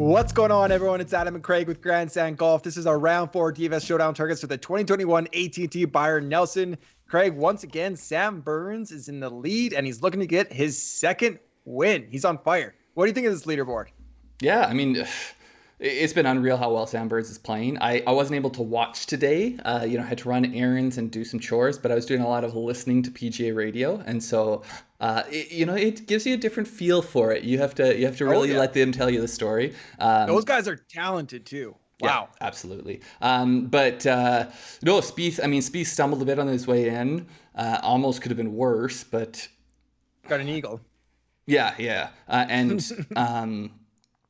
What's going on, everyone? It's Adam and Craig with Grandstand Golf. This is our round 4 DFS Showdown targets for the 2021 AT&T Byron Nelson. Craig, once again, Sam Burns is in the lead, and he's looking to get his second win. He's on fire. What do you think of this leaderboard? Yeah, I mean, it's been unreal how well Sam Burns is playing. I wasn't able to watch today. I had to run errands and do some chores, but I was doing a lot of listening to PGA radio, and so it gives you a different feel for it. You have to really let them tell you the story. Those guys are talented too. Wow. Yeah, absolutely. But no, Spieth. I mean, Spieth stumbled a bit on his way in. Almost could have been worse, but got an eagle. Yeah. And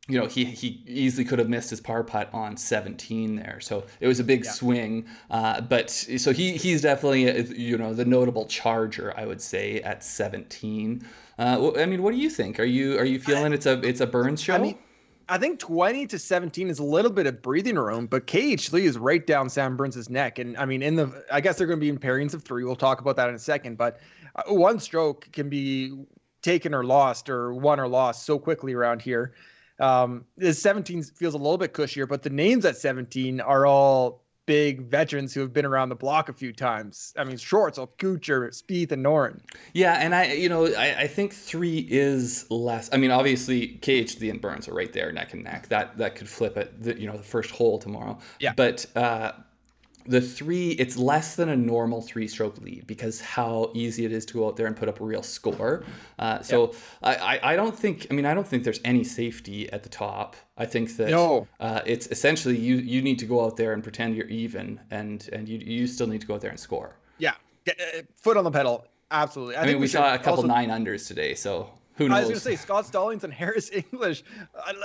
he easily could have missed his par putt on 17 there. So it was a big swing. But so he's definitely the notable charger, I would say, at 17. I mean, what do you think? Are you feeling it's a Burns show? I think 20 to 17 is a little bit of breathing room, but KH Lee is right down Sam Burns' neck. And I mean, I guess they're going to be in pairings of 3. We'll talk about that in a second. But one stroke can be taken or lost, or won or lost so quickly around here. The 17 feels a little bit cushier, but the names at 17 are all big veterans who have been around the block a few times. I mean, Schwartzel, Kuchar, Spieth, and Noren. Yeah, and I think 3 is less. I mean, obviously, KH Lee and Burns are right there, neck and neck. That could flip at the first hole tomorrow. Yeah. But the 3, it's less than a normal 3-stroke lead because how easy it is to go out there and put up a real score. So I don't think there's any safety at the top. I think that it's essentially you need to go out there and pretend you're even, and you still need to go out there and score. Yeah, foot on the pedal, absolutely. I mean, we saw a couple 9-unders today, so who knows? I was going to say Scott Stallings and Harris English.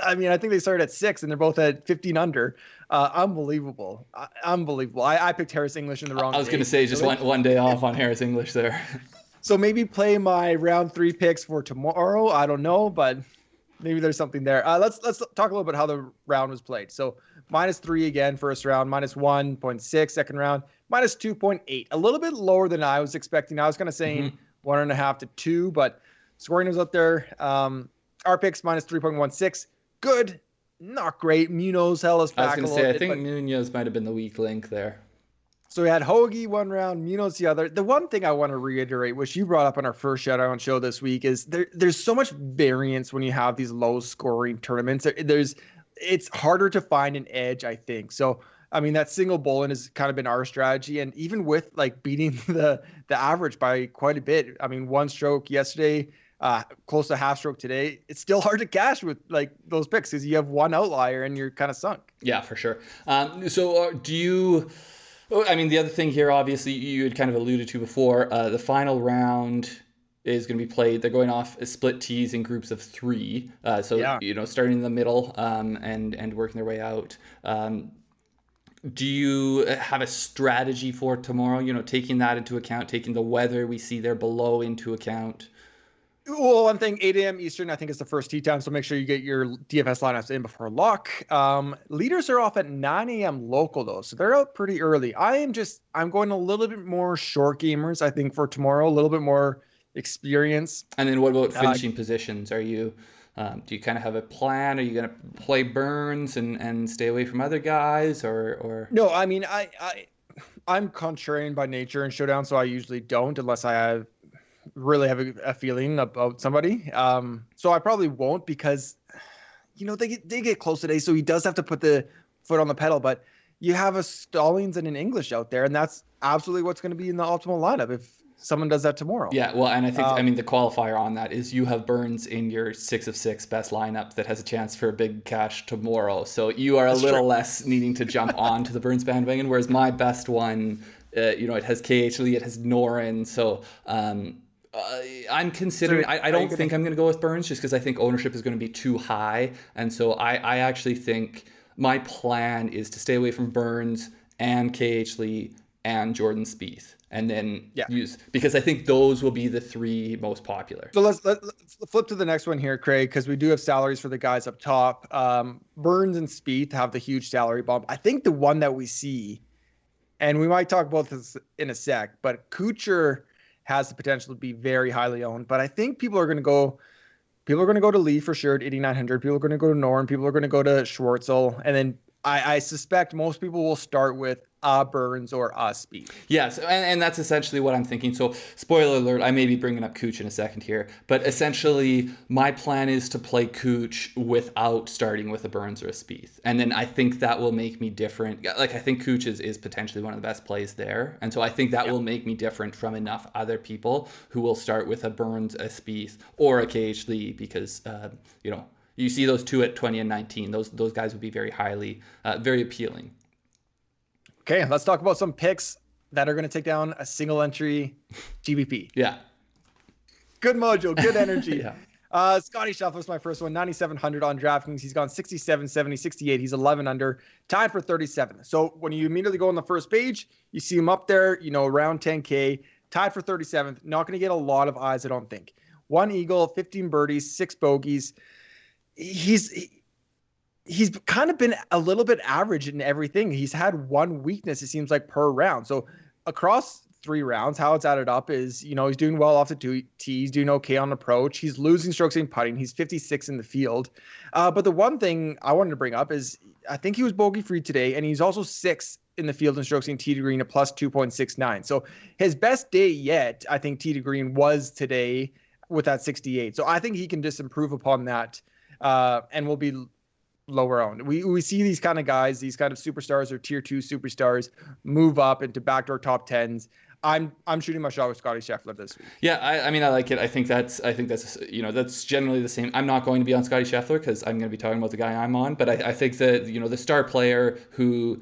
I mean, I think they started at 6 and they're both at 15 under. Unbelievable. I picked Harris English in the wrong day. I was going to say just one day off on Harris English there. So maybe play my round 3 picks for tomorrow. I don't know, but maybe there's something there. Let's talk a little bit how the round was played. So -3 again, first round, -1.6 second round, -2.8. A little bit lower than I was expecting. I was kind of saying 1.5 to 2, but scoring was up there. Our picks -3.16. Good, not great. Munoz held us back a little bit. I think Munoz might have been the weak link there. So we had Hoagie one round, Munoz the other. The one thing I want to reiterate, which you brought up on our first Showdown show this week, is there's so much variance when you have these low-scoring tournaments. It's harder to find an edge, I think. So, I mean, that single bowling has kind of been our strategy. And even with, beating the average by quite a bit, I mean, 1 stroke yesterday, close to half stroke today, it's still hard to cash with those picks because you have one outlier and you're kind of sunk. Yeah, for sure. So do you... I mean, the other thing here, obviously, you had kind of alluded to before, the final round is going to be played. They're going off split tees in groups of 3. Starting in the middle and working their way out. Do you have a strategy for tomorrow? Taking that into account, taking the weather we see there below into account. Well, one thing, 8 a.m. Eastern, I think is the first tee time, so make sure you get your DFS lineups in before lock. Leaders are off at 9 a.m. local, though, so they're out pretty early. I'm going a little bit more short gamers, I think, for tomorrow, a little bit more experience. And then what about finishing positions? Are you... do you kind of have a plan? Are you going to play Burns and stay away from other guys, or? No, I mean, I'm contrarian by nature in Showdown, so I usually don't unless I really have a feeling about somebody. So I probably won't because, they get close today, so he does have to put the foot on the pedal. But you have a Stallings and an English out there, and that's absolutely what's going to be in the optimal lineup if someone does that tomorrow. Yeah, well, and I think, the qualifier on that is you have Burns in your 6 of 6 best lineup that has a chance for a big cash tomorrow. So you are a little less needing to jump onto the Burns bandwagon, whereas my best one, it has KH Lee, it has Noren. So I'm considering, I don't think I'm going to go with Burns just because I think ownership is going to be too high. And so I actually think my plan is to stay away from Burns and KH Lee and Jordan Spieth. And then use, because I think those will be the 3 most popular. So let's flip to the next one here, Craig, because we do have salaries for the guys up top. Burns and Spieth have the huge salary bump. I think the one that we see, and we might talk about this in a sec, but Kuchar has the potential to be very highly owned. But I think people are going to go People are going to go to Lee for sure at 8,900. People are going to go to Norn. People are going to go to Schwartzel. And then I suspect most people will start with Burns or Spieth. Yes, and that's essentially what I'm thinking. So, spoiler alert, I may be bringing up Kuch in a second here, but essentially my plan is to play Kuch without starting with a Burns or a Spieth. And then I think that will make me different. Like, I think Kuch is potentially one of the best plays there. And so I think that will make me different from enough other people who will start with a Burns, a Spieth, or occasionally because, you see those two at 20 and 19. Those guys would be very very appealing. Okay, let's talk about some picks that are going to take down a single entry GBP. Yeah. Good mojo, good energy. Yeah. Scottie Scheffler is my first one, 9,700 on DraftKings. He's gone 67, 70, 68. He's 11 under, tied for 37. So when you immediately go on the first page, you see him up there, around 10K, tied for 37th. Not going to get a lot of eyes, I don't think. 1 eagle, 15 birdies, 6 bogeys. He's kind of been a little bit average in everything. He's had one weakness, it seems like, per round. So across 3 rounds, how it's added up is, he's doing well off the tee. He's doing okay on approach. He's losing strokes in putting. He's 56 in the field. But the one thing I wanted to bring up is I think he was bogey free today, and he's also 6th in the field in strokes in tee to green at plus 2.69. So his best day yet, I think, tee to green was today with that 68. So I think he can just improve upon that. And will be lower owned. We see these kind of guys, these kind of superstars or tier 2 superstars move up into backdoor top 10s. I'm shooting my shot with Scottie Scheffler this week. Yeah, I mean, I like it. I think that's that's generally the same. I'm not going to be on Scottie Scheffler because I'm going to be talking about the guy I'm on. But I think that the star player who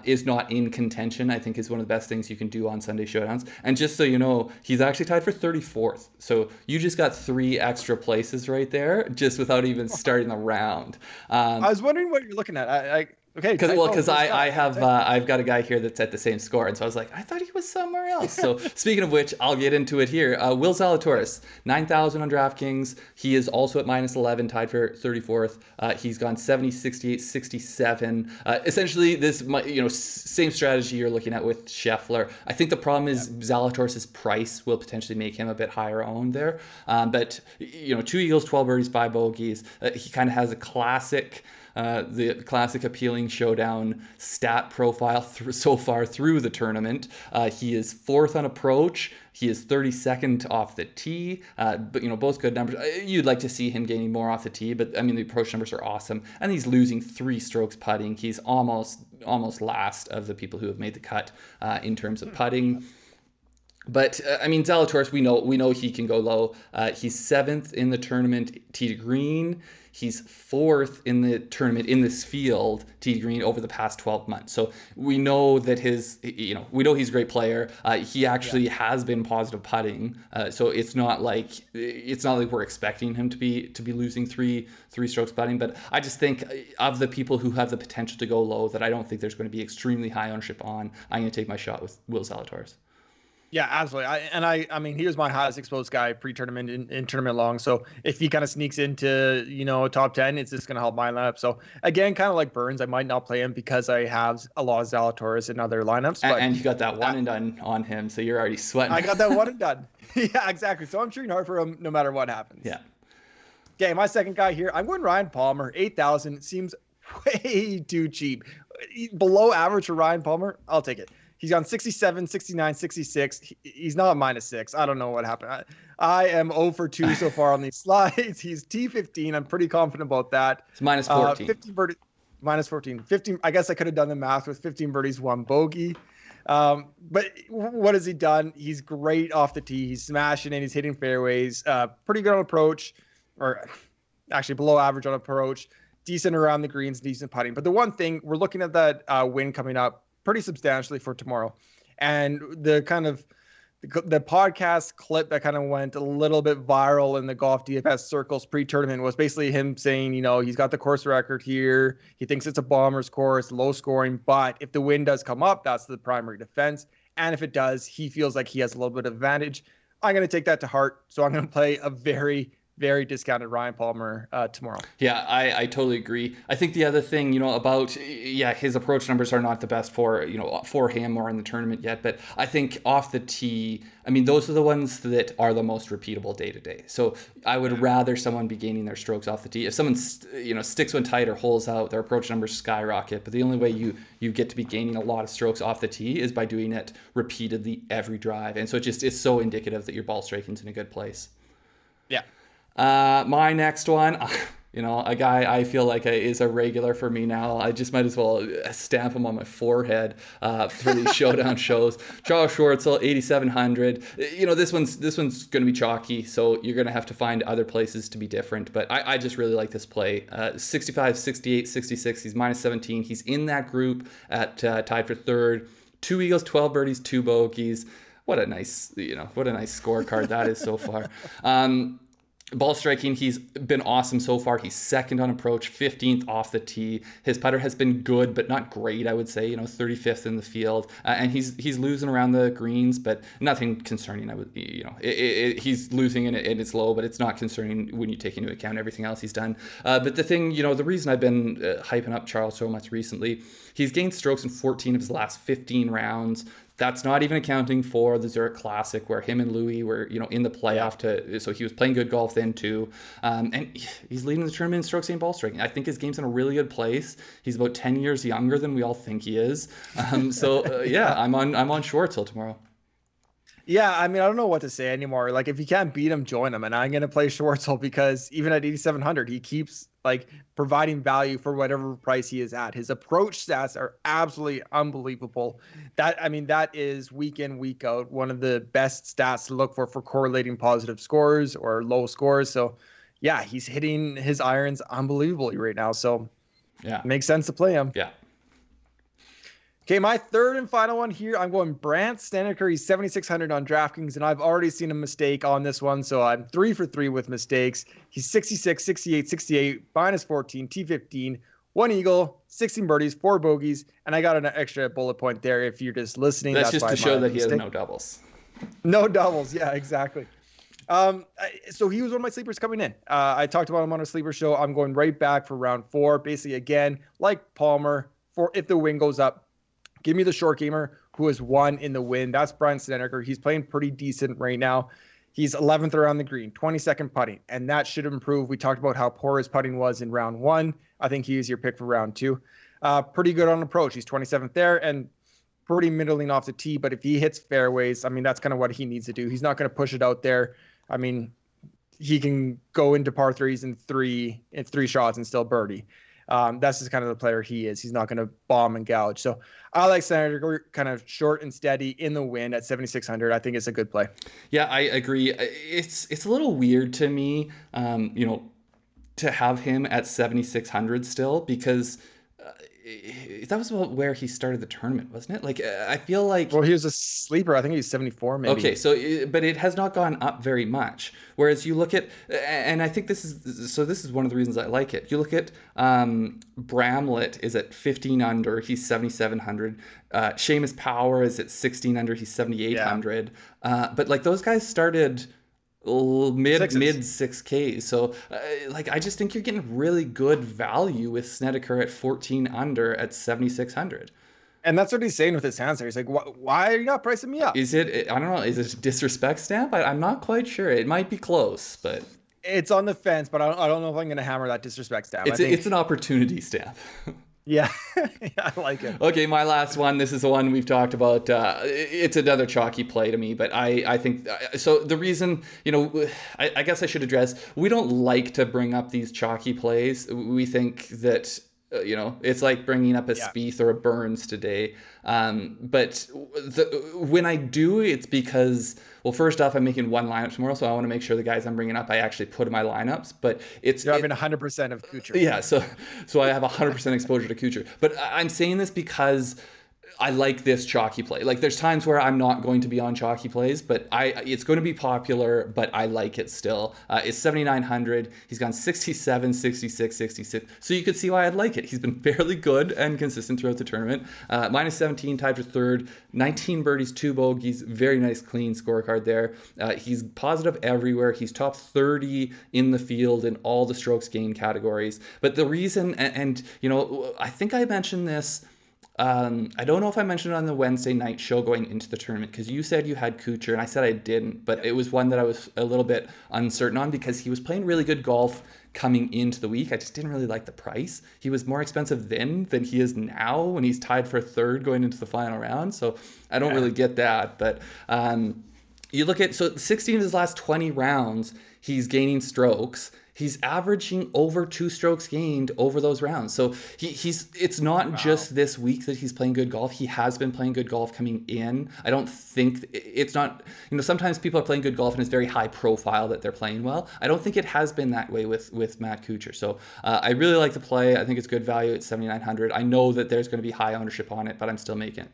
is not in contention, I think, is one of the best things you can do on Sunday Showdowns. And just so you know, he's actually tied for 34th. So you just got 3 extra places right there, just without even starting the round. I was wondering what you're looking at. Okay. Because I've got a guy here that's at the same score, and so I was like, I thought he was somewhere else. So speaking of which, I'll get into it here. Will Zalatoris, 9,000 on DraftKings. He is also at minus 11, tied for 34th. He's gone 70, 68, 67. Essentially, this same strategy you're looking at with Scheffler. I think the problem is Zalatoris' price will potentially make him a bit higher owned there. But 2 eagles, 12 birdies, 5 bogeys. He kind of has a classic. The classic appealing showdown stat profile so far through the tournament. He is 4th on approach. He is 32nd off the tee. But both good numbers. You'd like to see him gaining more off the tee, but I mean the approach numbers are awesome. And he's losing 3 strokes putting. He's almost last of the people who have made the cut in terms of putting. But I mean, Zalatoris, we know he can go low. He's 7th in the tournament tee to green. He's 4th in the tournament in this field tee to green over the past 12 months. So we know that we know he's a great player. He actually has been positive putting. So it's not like we're expecting him to be losing three strokes putting. But I just think of the people who have the potential to go low that I don't think there's going to be extremely high ownership on. I'm going to take my shot with Will Zalatoris. Yeah, absolutely. I mean, he was my highest exposed guy pre-tournament in tournament long. So if he kind of sneaks into, a top 10, it's just going to help my lineup. So again, kind of like Burns, I might not play him because I have a lot of Zalatoris in other lineups. But and you got that one and done on him, so you're already sweating. I got that one and done. Yeah, exactly. So I'm shooting hard for him no matter what happens. Yeah. Okay, my second guy here, I'm going Ryan Palmer, 8,000. Seems way too cheap. Below average for Ryan Palmer, I'll take it. He's gone 67, 69, 66. He's not -6. I don't know what happened. I am 0 for 2 so far on these slides. He's T15. I'm pretty confident about that. It's -14. 15 birdies, -14. 15. I guess I could have done the math with 15 birdies, 1 bogey. But what has he done? He's great off the tee. He's smashing it. He's hitting fairways. Pretty good on approach, or actually below average on approach. Decent around the greens, decent putting. But the one thing, we're looking at that win coming up pretty substantially for tomorrow. And the kind of the podcast clip that kind of went a little bit viral in the golf DFS circles pre-tournament was basically him saying, he's got the course record here. He thinks it's a bomber's course, low scoring, but if the wind does come up, that's the primary defense. And if it does, he feels like he has a little bit of advantage. I'm going to take that to heart. So I'm going to play a very, very discounted Ryan Palmer tomorrow. Yeah, I totally agree. I think the other thing, about, yeah, his approach numbers are not the best for him or in the tournament yet, but I think off the tee, I mean, those are the ones that are the most repeatable day to day. So I would rather someone be gaining their strokes off the tee. If someone, sticks one tight or holes out, their approach numbers skyrocket. But the only way you get to be gaining a lot of strokes off the tee is by doing it repeatedly every drive. And so it's so indicative that your ball striking's in a good place. Yeah. My next one, a guy I feel like is a regular for me now. I just might as well stamp him on my forehead for these showdown shows. Charl Schwartzel, 8,700. This one's going to be chalky, so you're going to have to find other places to be different. But I just really like this play. 65, 68, 66. He's minus 17. He's in that group at tied for third. 2 eagles, 12 birdies, 2 bogeys. What a nice scorecard that is so far. Ball striking, he's been awesome so far. He's second on approach, 15th off the tee. His putter has been good, but not great, I would say. 35th in the field, and he's losing around the greens, but nothing concerning. He's losing and it's low, but it's not concerning when you take into account everything else he's done. But the thing, the reason I've been hyping up Charles so much recently, he's gained strokes in 14 of his last 15 rounds. That's not even accounting for the Zurich Classic, where him and Louis were, in the playoff. So he was playing good golf then too, and he's leading the tournament in strokes and ball striking. I think his game's in a really good place. He's about 10 years younger than we all think he is. I'm on Schwartzel tomorrow. Yeah, I mean, I don't know what to say anymore. Like, if you can't beat him, join him. And I'm going to play Schwartzel because even at 8,700, he keeps providing value for whatever price he is at. His approach stats are absolutely unbelievable. That is week in, week out, one of the best stats to look for correlating positive scores or low scores. So yeah, he's hitting his irons unbelievably right now. So yeah, it makes sense to play him. Yeah. Okay, my third and final one here, I'm going Brandt Snedeker. He's 7,600 on DraftKings, and I've already seen a mistake on this one, so I'm 3 for 3 with mistakes. He's 66, 68, 68, minus 14, T15, 1 eagle, 16 birdies, 4 bogeys, and I got an extra bullet point there if you're just listening. That's just to show that he has no doubles. No doubles, yeah, exactly. So he was one of my sleepers coming in. I talked about him on a sleeper show. I'm going right back for round 4. Basically, again, like Palmer, for if the wind goes up, give me the short gamer who has won in the win. That's Brandt Snedeker. He's playing pretty decent right now. He's 11th around the green, 22nd putting, and that should improve. We talked about how poor his putting was in round 1. I think he is your pick for round 2. Pretty good on approach. He's 27th there and pretty middling off the tee, but if he hits fairways, that's kind of what he needs to do. He's not going to push it out there. He can go into par 3s in three shots and still birdie. That's just kind of the player he is. He's not going to bomb and gouge. So I like Snedeker, kind of short and steady in the wind at 7,600. I think it's a good play. Yeah, I agree. It's a little weird to me, to have him at 7,600 still, because that was about where he started the tournament, wasn't it? I feel like... Well, he was a sleeper. I think he's 74 maybe. Okay, but it has not gone up very much. Whereas you look at... And I think this is one of the reasons I like it. You look at Bramlett is at 15 under. He's 7,700. Seamus Power is at 16 under. He's 7,800. Yeah. But those guys started... mid 6K. So I just think you're getting really good value with Snedeker at 14 under at 7,600. And that's what he's saying with his hands there. He's like, why are you not pricing me up? Is it, I don't know, is it a disrespect stamp? I'm not quite sure. It might be close, but... It's on the fence, but I don't know if I'm going to hammer that disrespect stamp. It's an opportunity stamp. Yeah. I like it. Okay, my last one. This is the one we've talked about. It's another chalky play to me, but I think so. The reason, I guess I should address, we don't like to bring up these chalky plays. We think that it's like bringing up a Spieth or a Burns today. But when I do, it's because, well, first off, I'm making one lineup tomorrow, so I want to make sure the guys I'm bringing up, I actually put in my lineups. But you're having 100% of Kuchar. Yeah, so I have 100% exposure to Kuchar. But I'm saying this because I like this chalky play. Like there's times where I'm not going to be on chalky plays, but it's going to be popular, but I like it still. It's 7,900. He's gone 67, 66, 66. So you could see why I'd like it. He's been fairly good and consistent throughout the tournament. Minus 17, tied for third. 19 birdies, 2 bogeys. Very nice, clean scorecard there. He's positive everywhere. He's top 30 in the field in all the strokes gained categories. But the reason, and you know, I think I mentioned this. I don't know if I mentioned it on the Wednesday night show going into the tournament, because you said you had Kuchar and I said I didn't, but it was one that I was a little bit uncertain on because he was playing really good golf coming into the week. I just didn't really like the price. He was more expensive then than he is now when he's tied for third going into the final round. So I don't really get that. But you look at, so 16 of his last 20 rounds, he's gaining strokes. He's averaging over 2 strokes gained over those rounds. So it's not just this week that he's playing good golf. He has been playing good golf coming in. I don't think it's not, you know, sometimes people are playing good golf and it's very high profile that they're playing well. I don't think it has been that way with Matt Kuchar. So I really like the play. I think it's good value at 7,900. I know that there's going to be high ownership on it, but I'm still making it.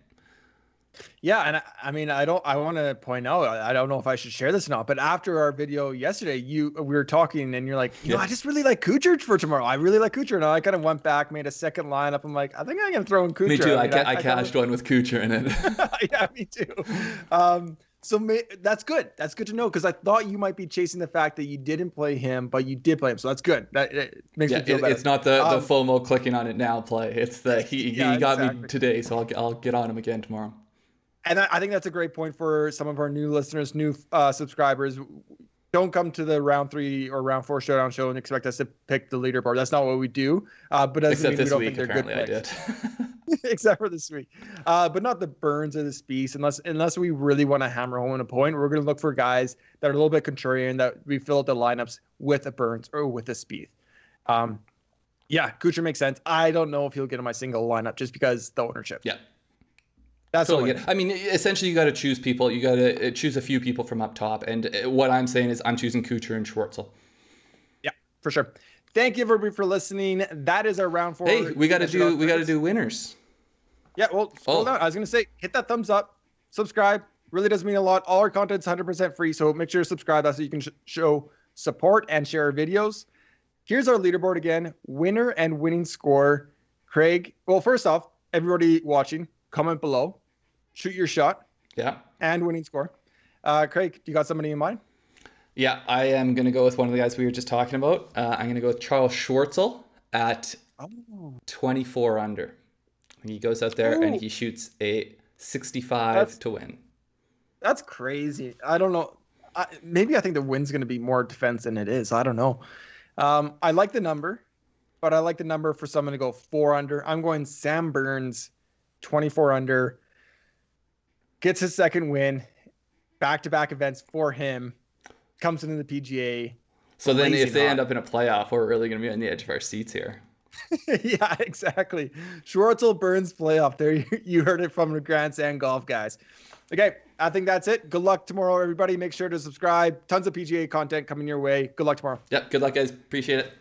Yeah, and I mean, I want to point out, I don't know if I should share this or not, but after our video yesterday, we were talking and you're like, you know, I just really like Kuchar for tomorrow. I really like Kuchar. And I kind of went back, made a second lineup. I'm like, I think I'm going to throw in Kuchar. Me too. I cashed one with Kuchar in it. Yeah, me too. So that's good. That's good to know, because I thought you might be chasing the fact that you didn't play him, but you did play him. So that's good. That it makes me feel better. It's not the FOMO clicking on it now play. It's the he got me today, so I'll get on him again tomorrow. And I think that's a great point for some of our new listeners, new subscribers. Don't come to the round 3 or round 4 showdown show and expect us to pick the leaderboard. That's not what we do. But except this week, apparently I did. Except for this week. But not the Burns or the Spieth. Unless we really want to hammer home a point, we're going to look for guys that are a little bit contrarian, that we fill out the lineups with a Burns or with a Spieth. Yeah, Kuchar makes sense. I don't know if he'll get in my single lineup just because the ownership. Yeah. That's totally good. I mean, essentially, you got to choose people. You got to choose a few people from up top. And what I'm saying is I'm choosing Kuchar and Schwartzel. Yeah, for sure. Thank you, everybody, for listening. That is our round 4. Hey, we got to do winners. Yeah, well, scroll down. I was going to say, hit that thumbs up, subscribe. Really does mean a lot. All our content's 100% free, so make sure to subscribe. That's so you can show support and share our videos. Here's our leaderboard again. Winner and winning score. Craig, well, first off, everybody watching, comment below, shoot your shot. Yeah. And winning score. Craig, do you got somebody in mind? Yeah, I am going to go with one of the guys we were just talking about. I'm going to go with Charl Schwartzel at 24 under. He goes out there and he shoots a 65 to win. That's crazy. I don't know. Maybe I think the win's going to be more defense than it is. I don't know. I like the number, but I like the number for someone to go 4 under. I'm going Sam Burns, 24 under. Gets his second win, back-to-back events for him, comes into the PGA. So then if they end up in a playoff, we're really going to be on the edge of our seats here. Yeah, exactly. Schwartzel Burns playoff. There, you heard it from the Grandstand Golf guys. Okay, I think that's it. Good luck tomorrow, everybody. Make sure to subscribe. Tons of PGA content coming your way. Good luck tomorrow. Yep, good luck, guys. Appreciate it.